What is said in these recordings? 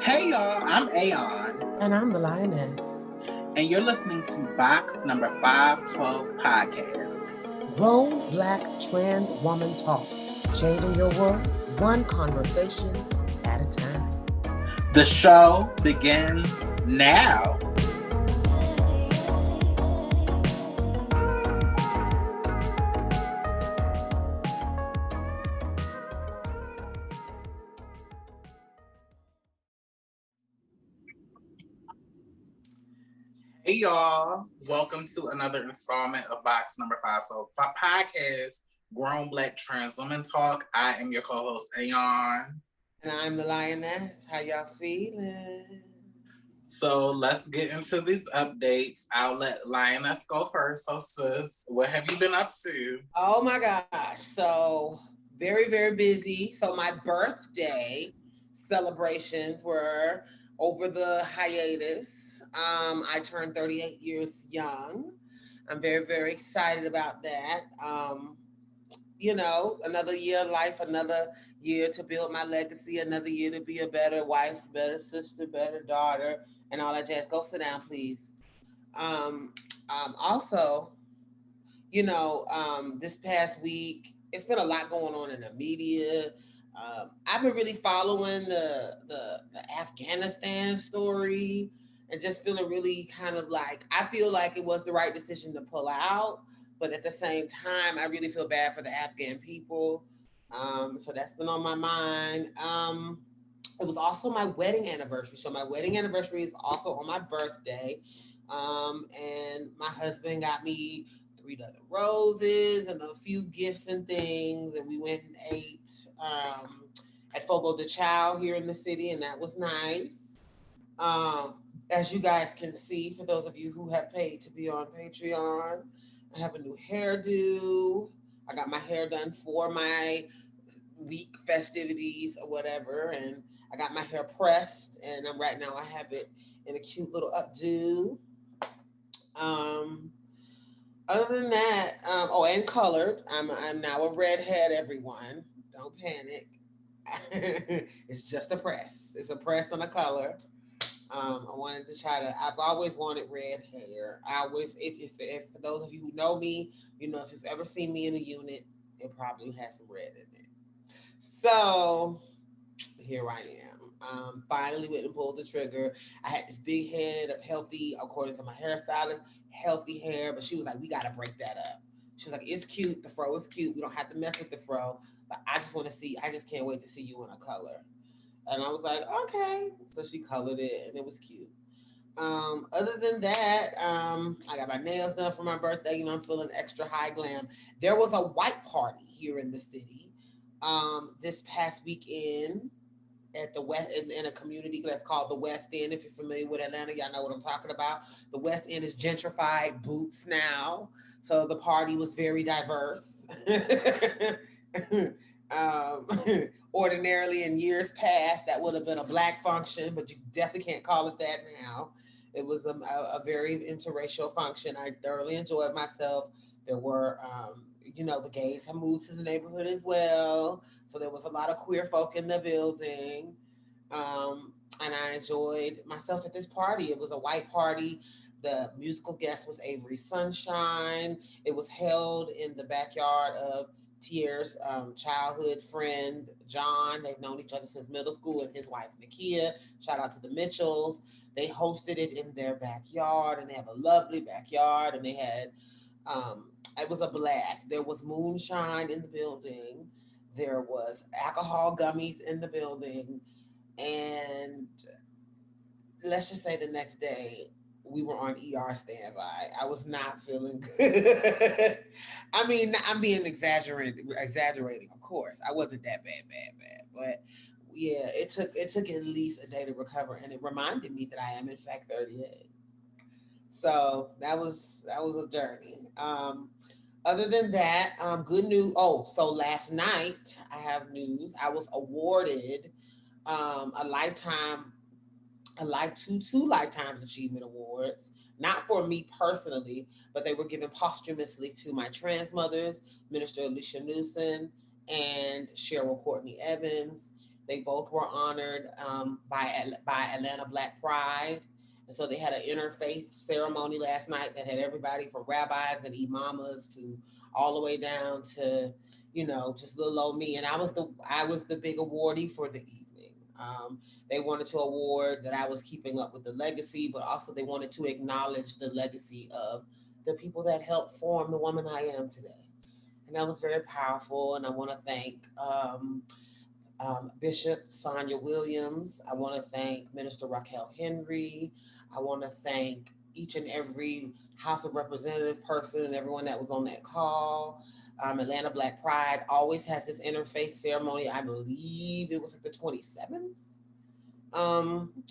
Hey y'all, I'm Aeon, And I'm the Lioness. and you're listening to Box number 512 podcast. Grown Black Trans Woman Talk. Changing your world one conversation at a time. The show begins now. Hey y'all, welcome to another installment of Box number 512 podcast, Grown Black Trans Women Talk. I am your co-host Aeon. And I'm the Lioness. How y'all feeling? So let's get into these updates. I'll let Lioness go first. So sis, what have you been up to? Oh my gosh. So very, very busy. So my birthday celebrations were over the hiatus. I turned 38 years young. I'm very, very excited about that. Another year of life, another year to build my legacy, another year to be a better wife, better sister, better daughter, and all that jazz. Go sit down, please. Um, also, this past week, it's been a lot going on in the media. I've been really following the Afghanistan story and just feeling really kind of like I feel like it was the right decision to pull out, but at the same time, I really feel bad for the Afghan people. So that's been on my mind. It was also my wedding anniversary. So my wedding anniversary is also on my birthday. And my husband got me 3 dozen roses and a few gifts and things. And we went and ate at Fogo de Chao here in the city, and that was nice. As you guys can see, for those of you who have paid to be on Patreon, I have a new hairdo. I got my hair done for my week festivities or whatever, and I got my hair pressed, and right now I have it in a cute little updo. Um, Other than that, and colored. I'm now a redhead. Everyone, don't panic. It's just a press. It's a press and a color. I wanted to try to. I've always wanted red hair. I always, if for those of you who know me, if you've ever seen me in a unit, it probably has some red in it. So here I am. Finally went and pulled the trigger. I had this big head of healthy, according to my hairstylist, healthy hair, but she was like, we got to break that up. She was like, it's cute. The fro is cute. We don't have to mess with the fro, but I just can't wait to see you in a color. And I was like, okay. So she colored it and it was cute. Other than that, I got my nails done for my birthday. I'm feeling extra high glam. There was a white party here in the city this past weekend at the West in a community that's called the West End. If you're familiar with Atlanta, y'all know what I'm talking about. The West End is gentrified boots now, so the party was very diverse. um, Ordinarily, in years past, that would have been a black function, but you definitely can't call it that now. It was a very interracial function. I thoroughly enjoyed myself. There were, the gays have moved to the neighborhood as well, so there was a lot of queer folk in the building. And I enjoyed myself at this party. It was a white party. The musical guest was Avery Sunshine. It was held in the backyard of Tier's childhood friend, John. They've known each other since middle school, and his wife, Nakia. Shout out to the Mitchells. They hosted it in their backyard, and they have a lovely backyard, and they had it was a blast. There was moonshine in the building. There was alcohol gummies in the building. And let's just say the next day we were on ER standby. I was not feeling good. I mean, I'm being exaggerating, of course. I wasn't that bad. But yeah, it took at least a day to recover, and it reminded me that I am in fact 38. So that was a journey. Other than that, good news. Oh, so last night I have news. I was awarded a lifetime, two lifetimes achievement awards. Not for me personally, but they were given posthumously to my trans mothers, Minister Alicia Newsom and Cheryl Courtney Evans. They both were honored by Atlanta Black Pride. And so they had an interfaith ceremony last night that had everybody from rabbis and imamas to all the way down to, just little old me. And I was the big awardee for the evening. They wanted to award that I was keeping up with the legacy, but also they wanted to acknowledge the legacy of the people that helped form the woman I am today. And that was very powerful. And I want to thank Bishop Sonia Williams. I want to thank Minister Raquel Henry. I want to thank each and every House of Representative person and everyone that was on that call. Atlanta Black Pride always has this interfaith ceremony. I believe it was like the 27th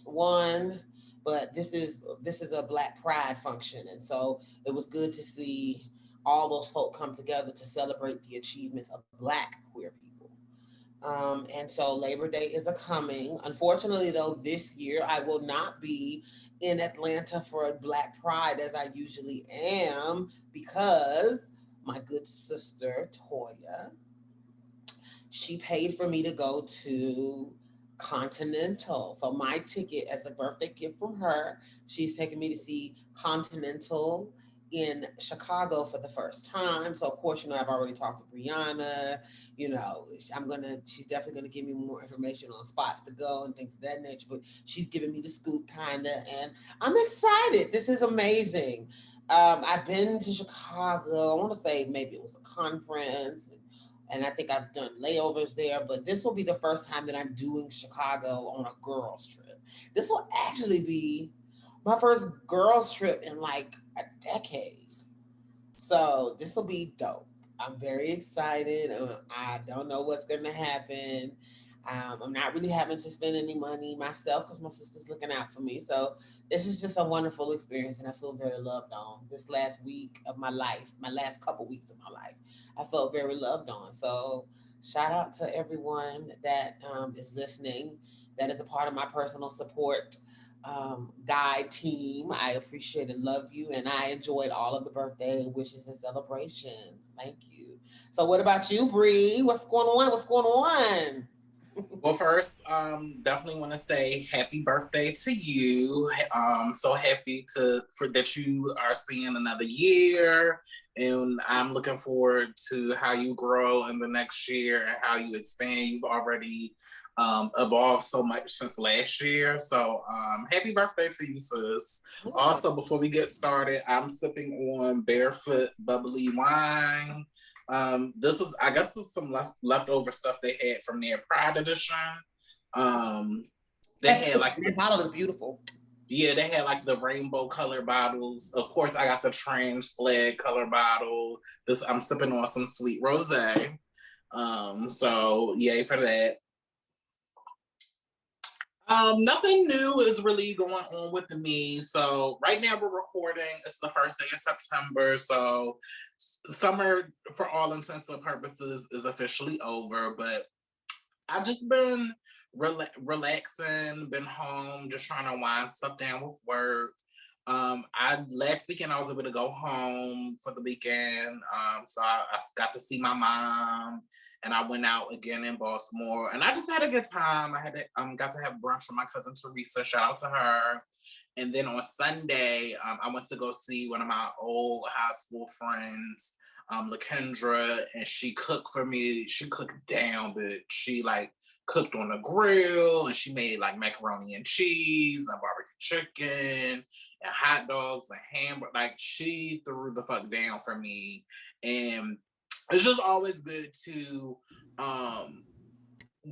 one, but this is a Black Pride function, and so it was good to see all those folk come together to celebrate the achievements of Black queer people. And so Labor Day is a coming. Unfortunately, though, this year I will not be in Atlanta for a Black Pride as I usually am because my good sister Toya, she paid for me to go to Continental. So my ticket as a birthday gift from her, she's taking me to see Continental in Chicago for the first time. So of course, I've already talked to Brianna. She's definitely gonna give me more information on spots to go and things of that nature. But she's giving me the scoop kinda, and I'm excited. This is amazing. I've been to Chicago. I want to say maybe it was a conference, and I think I've done layovers there, but this will be the first time that I'm doing Chicago on a girls trip. This will actually be my first girls trip in like a decade. So this will be dope. I'm very excited. I don't know what's going to happen. I'm not really having to spend any money myself because my sister's looking out for me. So this is just a wonderful experience, and I feel very loved on. This last week of my life, my last couple weeks of my life, I felt very loved on. So shout out to everyone that is listening, that is a part of my personal support guide team. I appreciate and love you, and I enjoyed all of the birthday wishes and celebrations. Thank you. So, what about you, Bree? What's going on? What's going on? Well, first, definitely want to say happy birthday to you. So happy for that you are seeing another year, and I'm looking forward to how you grow in the next year and how you expand. You've already evolved so much since last year. So happy birthday to you, sis. Also, before we get started, I'm sipping on Barefoot Bubbly Wine. This is, I guess, this is some leftover stuff they had from their Pride edition. They had like the bottle is beautiful. Yeah, they had like the rainbow color bottles. Of course, I got the trans flag color bottle. This I'm sipping on some sweet rosé. So yay for that. Nothing new is really going on with me. So right now we're recording. It's the first day of September. So summer, for all intents and purposes, is officially over. But I've just been relaxing, been home, just trying to wind stuff down with work. I last weekend I was able to go home for the weekend. So I got to see my mom, and I went out again in Baltimore, and I just had a good time. I got to have brunch with my cousin Teresa. Shout out to her. And then on Sunday, I went to go see one of my old high school friends, LaKendra, and she cooked for me. She cooked down, but she like cooked on the grill, and she made like macaroni and cheese and barbecue chicken and hot dogs and hamburger. Like she threw the fuck down for me, and it's just always good to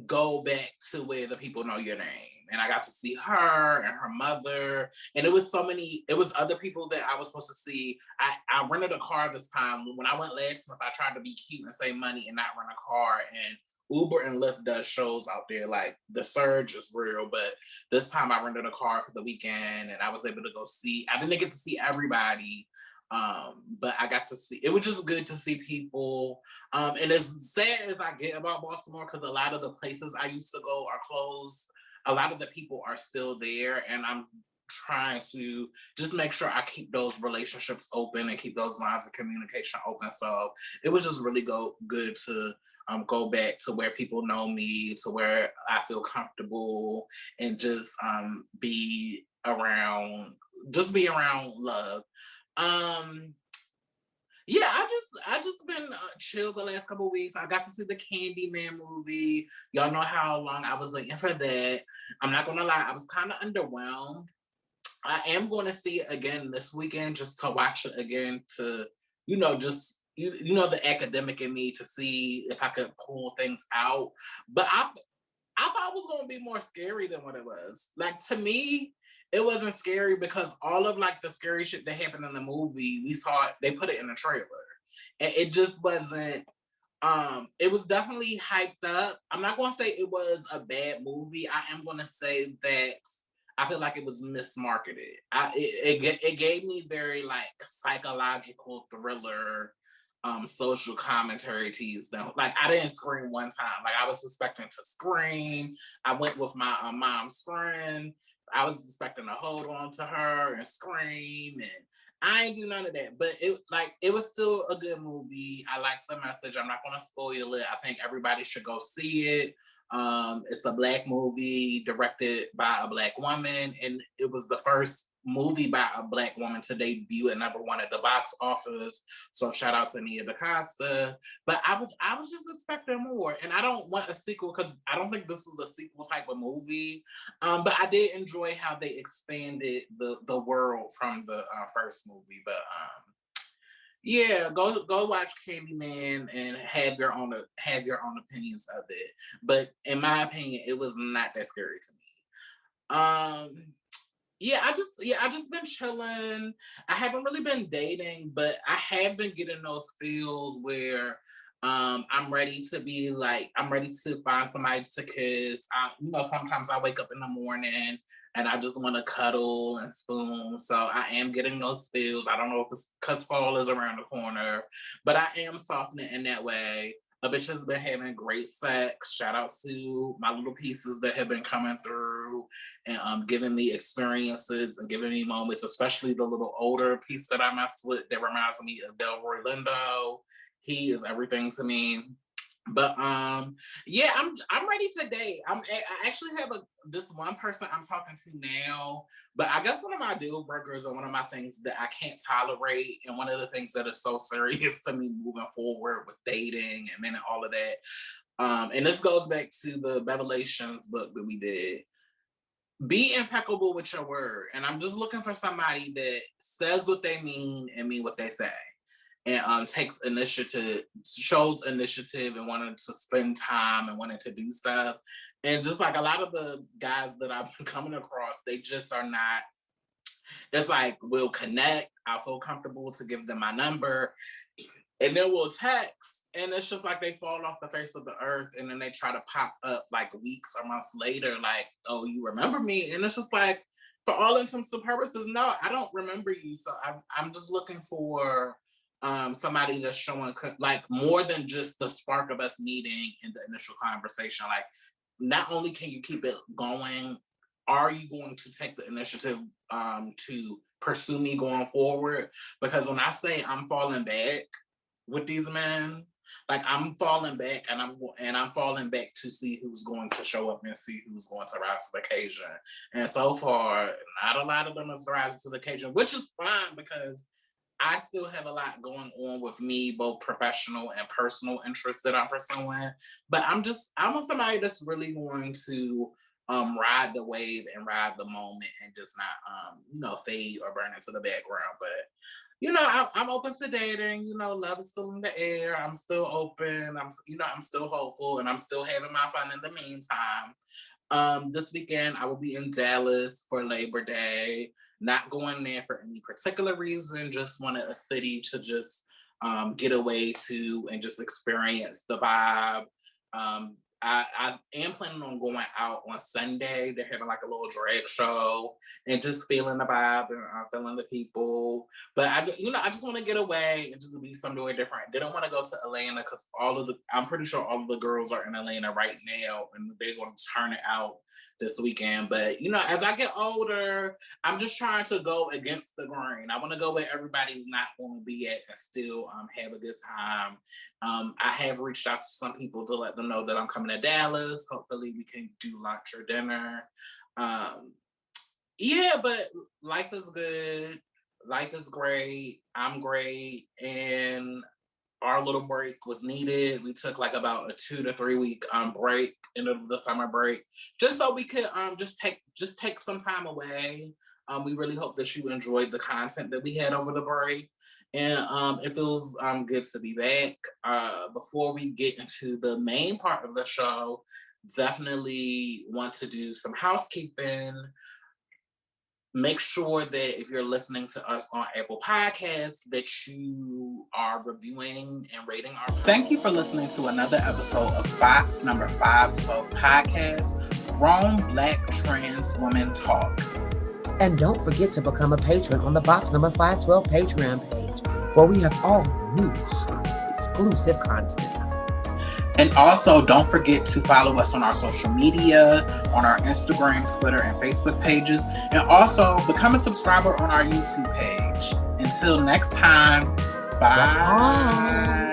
go back to where the people know your name. And I got to see her and her mother. And it was other people that I was supposed to see. I rented a car this time. When I went last month, I tried to be cute and save money and not rent a car. And Uber and Lyft does shows out there. Like the surge is real. But this time I rented a car for the weekend and I was able to go see. I didn't get to see everybody. But I got to see, it was just good to see people. And as sad as I get about Baltimore, because a lot of the places I used to go are closed, a lot of the people are still there, and I'm trying to just make sure I keep those relationships open and keep those lines of communication open. So it was just really good to go back to where people know me, to where I feel comfortable, and just be around love. Um, yeah, I just been chill the last couple weeks. I got to see the Candyman movie. Y'all know how long I was waiting for that. I'm not gonna lie, I was kind of underwhelmed. I am going to see it again this weekend just to watch it again to, just the academic in me to see if I could pull things out. But I thought it was going to be more scary than what it was. Like to me, it wasn't scary because all of like the scary shit that happened in the movie, we saw it, they put it in the trailer. And it just wasn't it was definitely hyped up. I'm not gonna say it was a bad movie. I am gonna say that I feel like it was mismarketed. It gave me very like psychological thriller, social commentary teased them. Like I didn't scream one time. Like I was expecting to scream. I went with my mom's friend. I was expecting to hold on to her and scream, and I ain't do none of that. But it was still a good movie. I like the message. I'm not gonna spoil it. I think everybody should go see it. It's a Black movie directed by a Black woman, and it was the first movie by a Black woman to debut at #1 at the box office. So shout out to Nia DaCosta. But I was just expecting more, and I don't want a sequel because I don't think this was a sequel type of movie. But I did enjoy how they expanded the world from the first movie. But yeah, go watch Candyman and have your own opinions of it. But in my opinion, it was not that scary to me. I just been chilling. I haven't really been dating, but I have been getting those feels where I'm ready to find somebody to kiss. Sometimes I wake up in the morning and I just want to cuddle and spoon. So I am getting those feels. I don't know if it's because fall is around the corner, but I am softening in that way. A bitch has been having great sex. Shout out to my little pieces that have been coming through and giving me experiences and giving me moments, especially the little older piece that I mess with that reminds me of Delroy Lindo. He is everything to me. But yeah, I'm ready to date. I actually have this one person I'm talking to now, but I guess one of my deal breakers or one of my things that I can't tolerate, and one of the things that is so serious to me moving forward with dating and men and all of that. And this goes back to the Revelations book that we did. Be impeccable with your word. And I'm just looking for somebody that says what they mean and mean what they say. And takes initiative, shows initiative and wanting to spend time and wanting to do stuff. And just like a lot of the guys that I've been coming across, they just are not, it's like we'll connect. I'll feel comfortable to give them my number. And then we'll text. And it's just like they fall off the face of the earth. And then they try to pop up like weeks or months later, like, oh, you remember me? And it's just like, for all intents and purposes, no, I don't remember you. So I'm just looking for somebody that's showing like more than just the spark of us meeting in the initial conversation. Like, not only can you keep it going, are you going to take the initiative to pursue me going forward? Because when I say I'm falling back with these men, like I'm falling back and I'm falling back to see who's going to show up and see who's going to rise to the occasion. And so far, not a lot of them is rising to the occasion, which is fine because I still have a lot going on with me, both professional and personal interests that I'm pursuing. But I want somebody that's really going to ride the wave and ride the moment and just not fade or burn into the background. But I'm open to dating. Love is still in the air. I'm still open. I'm still hopeful, and I'm still having my fun in the meantime. This weekend I will be in Dallas for Labor Day. Not going there for any particular reason. Just wanted a city to just get away to and just experience the vibe. I am planning on going out on Sunday. They're having like a little drag show and just feeling the vibe and feeling the people. But I just want to get away and just be somewhere different. They don't want to go to Atlanta because I'm pretty sure all of the girls are in Atlanta right now and they're going to turn it out this weekend. But you know, as I get older, I'm just trying to go against the grain. I want to go where everybody's not going to be at and still have a good time. I have reached out to some people to let them know that I'm coming to Dallas. Hopefully we can do lunch or dinner. Yeah, but life is good. Life is great. I'm great. And our little break was needed. We took like about a 2 to 3 week break into the summer break, just so we could just take some time away. We really hope that you enjoyed the content that we had over the break. And it feels good to be back. Before we get into the main part of the show, definitely want to do some housekeeping. Make sure that if you're listening to us on Apple Podcasts, that you are reviewing and rating our podcast. Thank you for listening to another episode of Box Number 512 Podcast, Grown Black Trans Women Talk. And don't forget to become a patron on the Box Number 512 Patreon page, where we have all new exclusive content. And also, don't forget to follow us on our social media, on our Instagram, Twitter, and Facebook pages. And also, become a subscriber on our YouTube page. Until next time, bye.